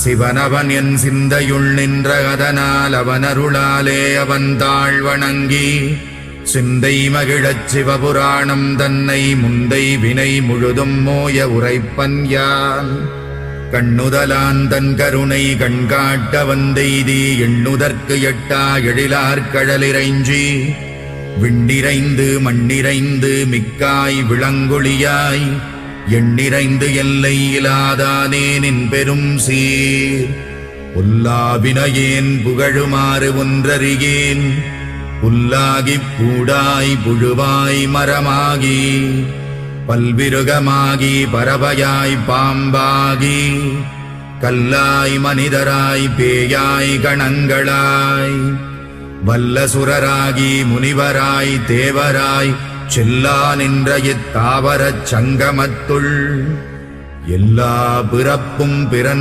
சிவனவன் என் சிந்தையுள் நின்ற அதனால் அவனருளாலே அவன் தாழ் வணங்கி சிந்தை மகிழச் சிவபுராணம் தன்னை முந்தை வினை முழுதும் மோய உரைப்பன் யான். கண்ணுதலான் தன் கருணை கண்காட்ட வந்தெய்தி எண்ணுதற்கு எட்டா எழிலார்கடலிறைஞ்சி விண்ணிறைந்து மண்ணிறைந்து மிக்காய் விளங்கொளியாய் எண்ணிறைந்து எல்லை இலாதானே நின் பெரும் சீர். புல்லாவினையேன் புகழுமாறு ஒன்றறியேன் புல்லாகிப் பூடாய் புழுவாய் மரமாகி பல்விருகமாகி பறவையாய் பாம்பாகி கல்லாய் மனிதராய் பேயாய் கணங்களாய் வல்லசுரராகி முனிவராய் தேவராய் செல்லா நின்ற இத்தாவரச் சங்கமத்துள் எல்லா பிறப்பும் பிறன்